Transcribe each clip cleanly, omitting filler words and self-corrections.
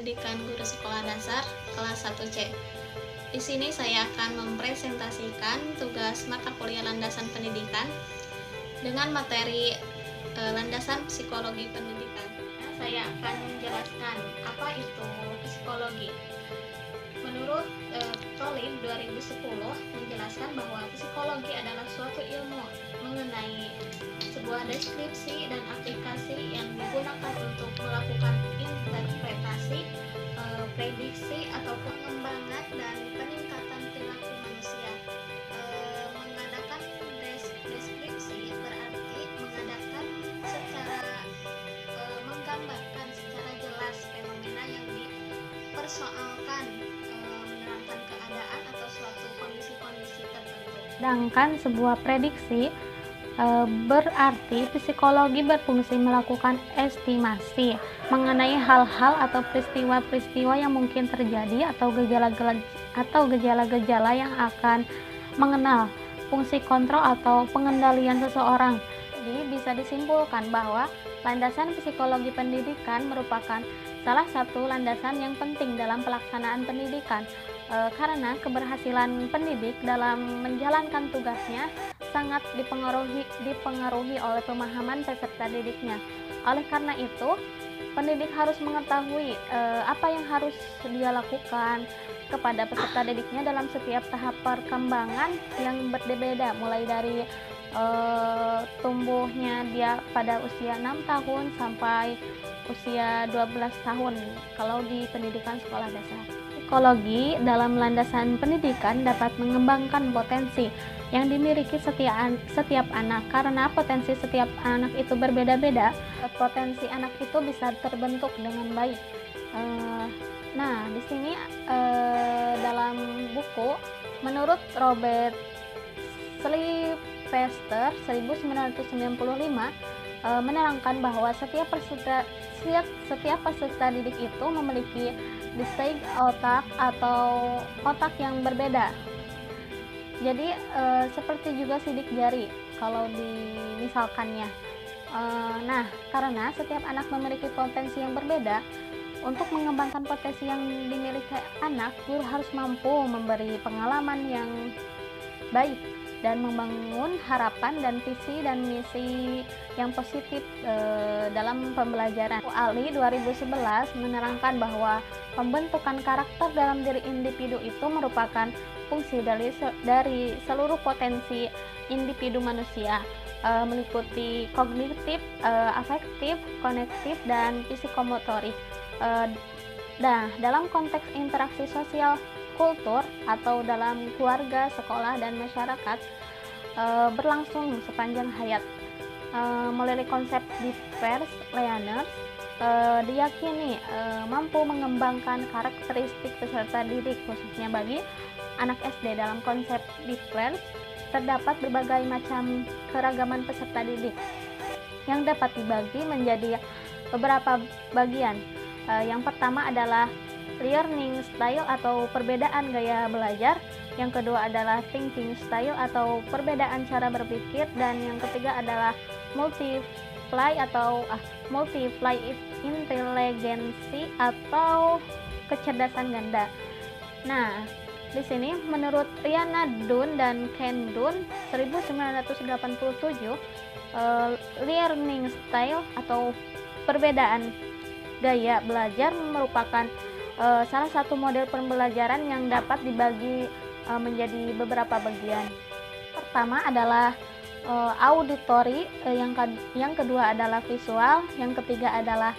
Pendidikan Guru Sekolah Dasar kelas 1C. Di sini saya akan mempresentasikan tugas mata kuliah landasan pendidikan dengan materi landasan psikologi pendidikan. Saya akan menjelaskan apa itu psikologi. Menurut Tolib 2010 menjelaskan bahwa psikologi adalah suatu ilmu mengenai sebuah deskripsi dan aplikasi yang digunakan untuk melakukan interpretasi, prediksi atau pengembangan dan peningkatan perilaku manusia. Mengadakan deskripsi berarti mengadakan secara menggambarkan secara jelas fenomena yang dipersoalkan, menerangkan keadaan atau suatu kondisi-kondisi tertentu. Sedangkan sebuah prediksi berarti psikologi berfungsi melakukan estimasi mengenai hal-hal atau peristiwa-peristiwa yang mungkin terjadi atau gejala-gejala yang akan mengenal fungsi kontrol atau pengendalian seseorang. Jadi bisa disimpulkan bahwa landasan psikologi pendidikan merupakan salah satu landasan yang penting dalam pelaksanaan pendidikan, karena keberhasilan pendidik dalam menjalankan tugasnya sangat dipengaruhi oleh pemahaman peserta didiknya. Oleh karena itu, pendidik harus mengetahui apa yang harus dia lakukan kepada peserta didiknya dalam setiap tahap perkembangan yang berbeda, mulai dari tumbuhnya dia pada usia 6 tahun sampai usia 12 tahun kalau di pendidikan sekolah dasar. Psikologi dalam landasan pendidikan dapat mengembangkan potensi yang dimiliki setiap anak, karena potensi setiap anak itu berbeda-beda. Potensi anak itu bisa terbentuk dengan baik. Nah, di sini dalam buku menurut Robert Sylvester 1995 menerangkan bahwa setiap peserta didik itu memiliki desain otak atau otak yang berbeda. Jadi seperti juga sidik jari kalau dimisalkannya. Nah, karena setiap anak memiliki potensi yang berbeda, untuk mengembangkan potensi yang dimiliki anak, guru harus mampu memberi pengalaman yang baik dan membangun harapan dan visi dan misi yang positif dalam pembelajaran. Ali 2011 menerangkan bahwa pembentukan karakter dalam diri individu itu merupakan fungsi dari seluruh potensi individu manusia, meliputi kognitif, afektif, konektif, dan psikomotorik. Nah, dalam konteks interaksi sosial kultur atau dalam keluarga, sekolah, dan masyarakat berlangsung sepanjang hayat. Melalui konsep diverse learners diyakini mampu mengembangkan karakteristik peserta didik, khususnya bagi anak SD. Dalam konsep diverse terdapat berbagai macam keragaman peserta didik yang dapat dibagi menjadi beberapa bagian. Yang pertama adalah learning style atau perbedaan gaya belajar, yang kedua adalah thinking style atau perbedaan cara berpikir, dan yang ketiga adalah multiply intelligency atau kecerdasan ganda. Nah, di sini menurut Rihanna Dunn dan Ken Dunn 1987, learning style atau perbedaan gaya belajar merupakan salah satu model pembelajaran yang dapat dibagi menjadi beberapa bagian. Pertama adalah auditory, yang kedua adalah visual, yang ketiga adalah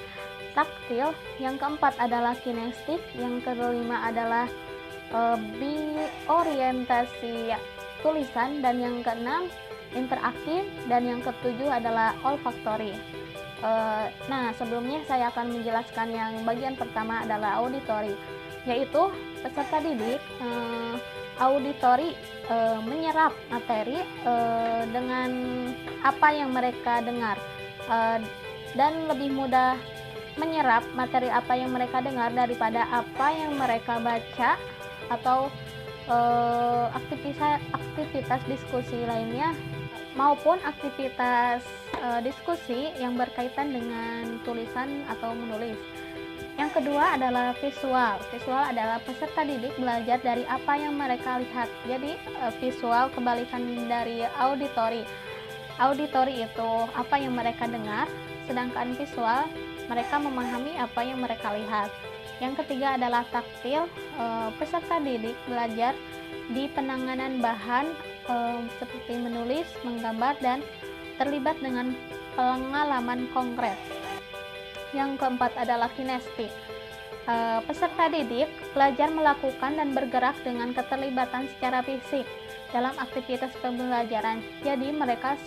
taktil, yang keempat adalah kinestik, yang kelima adalah biorientasi tulisan, dan yang keenam interaktif, dan yang ketujuh adalah olfactory. Nah, sebelumnya saya akan menjelaskan yang bagian pertama adalah auditory, yaitu peserta didik auditory menyerap materi dengan apa yang mereka dengar, dan lebih mudah menyerap materi apa yang mereka dengar daripada apa yang mereka baca atau aktivitas diskusi lainnya maupun aktivitas diskusi yang berkaitan dengan tulisan atau menulis. Yang kedua adalah visual. Visual adalah peserta didik belajar dari apa yang mereka lihat. Jadi visual kebalikan dari auditori. Auditori itu apa yang mereka dengar, sedangkan visual mereka memahami apa yang mereka lihat. Yang ketiga adalah taktil. Peserta didik belajar di penanganan bahan seperti menulis, menggambar, dan terlibat dengan pengalaman konkret. Yang keempat adalah kinestik. Peserta didik belajar melakukan dan bergerak dengan keterlibatan secara fisik dalam aktivitas pembelajaran. Jadi mereka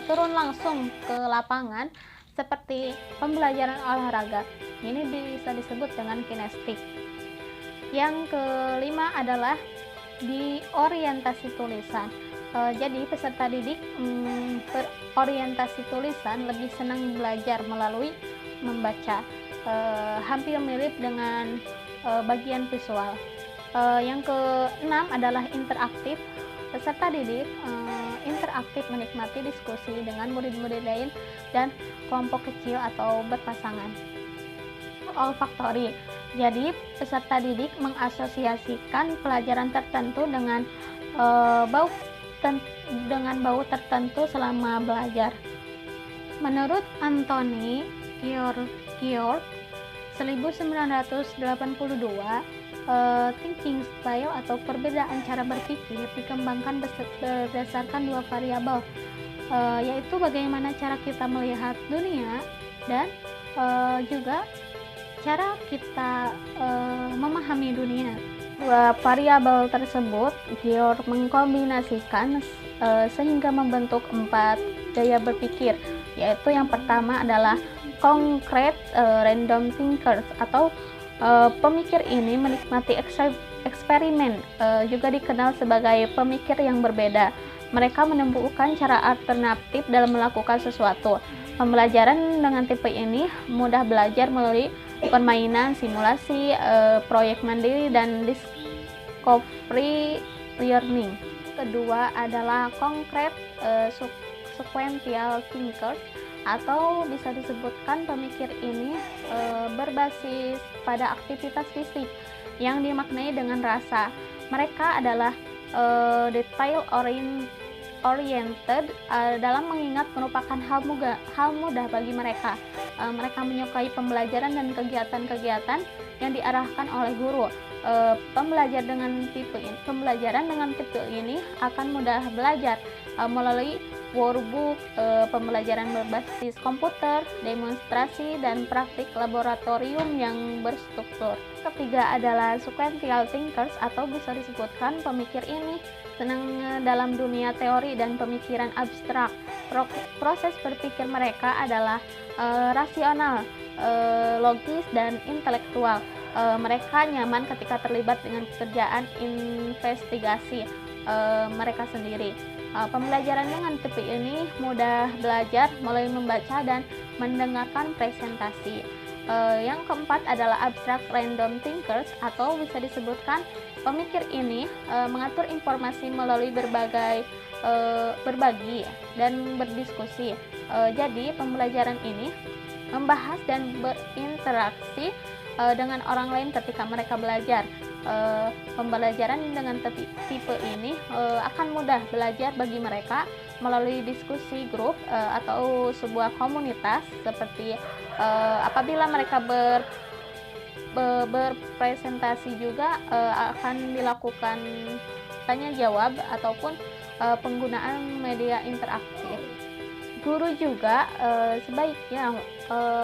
turun langsung ke lapangan seperti pembelajaran olahraga. Ini bisa disebut dengan kinestik. Yang kelima adalah di orientasi tulisan. Jadi peserta didik berorientasi tulisan lebih senang belajar melalui membaca, hampir mirip dengan bagian visual. Yang keenam adalah interaktif. Peserta didik interaktif menikmati diskusi dengan murid-murid lain dan kelompok kecil atau berpasangan. Olfaktori. Jadi peserta didik mengasosiasikan pelajaran tertentu dengan bau tertentu selama belajar. Menurut Anthony Giord 1982, thinking style atau perbedaan cara berpikir dikembangkan berdasarkan dua variabel, yaitu bagaimana cara kita melihat dunia dan juga cara kita memahami dunia. Dua variabel tersebut Giord mengkombinasikan sehingga membentuk 4 gaya berpikir, yaitu yang pertama adalah concrete random thinkers atau pemikir ini menikmati eksperimen, juga dikenal sebagai pemikir yang berbeda. Mereka menemukan cara alternatif dalam melakukan sesuatu. Pembelajaran dengan tipe ini mudah belajar melalui permainan, simulasi, proyek mandiri, dan discovery learning. Kedua adalah concrete sequential thinkers, atau bisa disebutkan pemikir ini berbasis pada aktivitas fisik yang dimaknai dengan rasa. Mereka adalah detail oriented dalam mengingat merupakan hal mudah bagi mereka. Mereka menyukai pembelajaran dan kegiatan-kegiatan yang diarahkan oleh guru. Pembelajaran dengan tipe ini akan mudah belajar melalui workbook, pembelajaran berbasis komputer, demonstrasi, dan praktik laboratorium yang berstruktur. Ketiga adalah sequential thinkers, atau bisa disebutkan pemikir ini senang dalam dunia teori dan pemikiran abstrak. Proses berpikir mereka adalah rasional, logis, dan intelektual. Mereka nyaman ketika terlibat dengan pekerjaan investigasi mereka sendiri. Pembelajaran dengan tipe ini mudah belajar melalui membaca dan mendengarkan presentasi. Yang keempat adalah abstract random thinkers, atau bisa disebutkan pemikir ini mengatur informasi melalui berbagi dan berdiskusi. Jadi pembelajaran ini membahas dan berinteraksi dengan orang lain ketika mereka belajar. Pembelajaran dengan tipe ini akan mudah belajar bagi mereka melalui diskusi grup atau sebuah komunitas, seperti apabila mereka berpresentasi juga akan dilakukan tanya jawab ataupun penggunaan media interaktif. Guru juga sebaiknya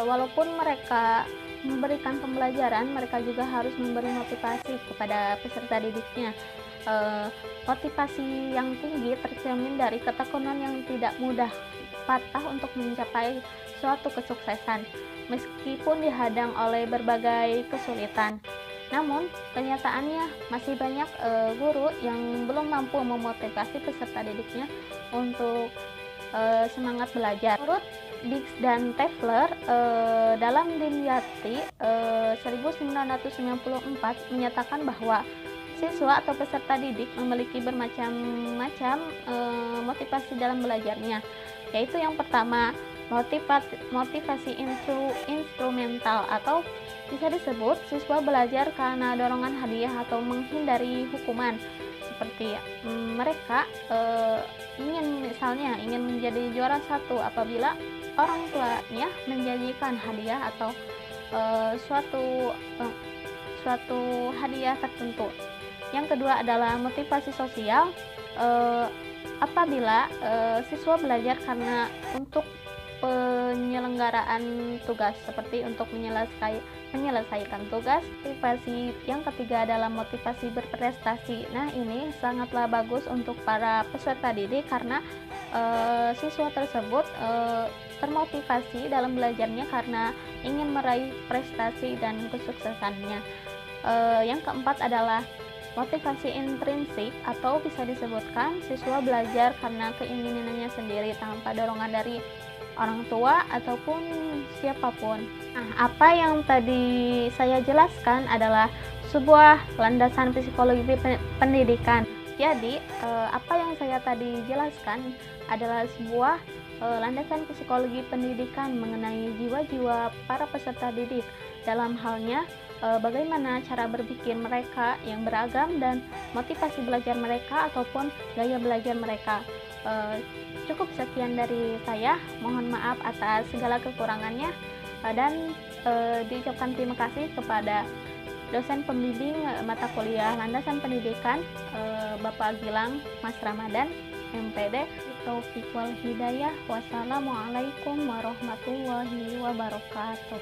walaupun mereka memberikan pembelajaran, mereka juga harus memberi motivasi kepada peserta didiknya. Motivasi yang tinggi tercermin dari ketekunan yang tidak mudah patah untuk mencapai suatu kesuksesan, meskipun dihadang oleh berbagai kesulitan. Namun, kenyataannya masih banyak guru yang belum mampu memotivasi peserta didiknya untuk semangat belajar. Menurut Dix dan Tefler dalam Dimyati 1994 menyatakan bahwa siswa atau peserta didik memiliki bermacam-macam motivasi dalam belajarnya, yaitu yang pertama motivasi instrumental atau Bisa disebut siswa belajar karena dorongan hadiah atau menghindari hukuman. Seperti mereka ingin menjadi juara satu apabila orang tuanya menjanjikan hadiah atau suatu hadiah tertentu. Yang kedua adalah motivasi sosial. Apabila siswa belajar karena untuk penyelenggaraan tugas, seperti untuk menyelesaikan tugas. Motivasi yang ketiga adalah motivasi berprestasi. Nah, ini sangatlah bagus untuk para peserta didik karena siswa tersebut termotivasi dalam belajarnya karena ingin meraih prestasi dan kesuksesannya. Yang keempat adalah motivasi intrinsik, atau bisa disebutkan siswa belajar karena keinginannya sendiri tanpa dorongan dari orang tua ataupun siapapun. Nah, apa yang tadi saya jelaskan adalah sebuah landasan psikologi pendidikan. Jadi, apa yang saya tadi jelaskan adalah sebuah landasan psikologi pendidikan mengenai jiwa-jiwa para peserta didik, dalam halnya bagaimana cara berpikir mereka yang beragam dan motivasi belajar mereka ataupun gaya belajar mereka. Cukup sekian dari saya, mohon maaf atas segala kekurangannya, dan diucapkan terima kasih kepada dosen pembimbing mata kuliah landasan pendidikan, Bapak Gilang Mas Ramadan, MPD. Taufiq wal hidayah. Wassalamualaikum warahmatullahi wabarakatuh.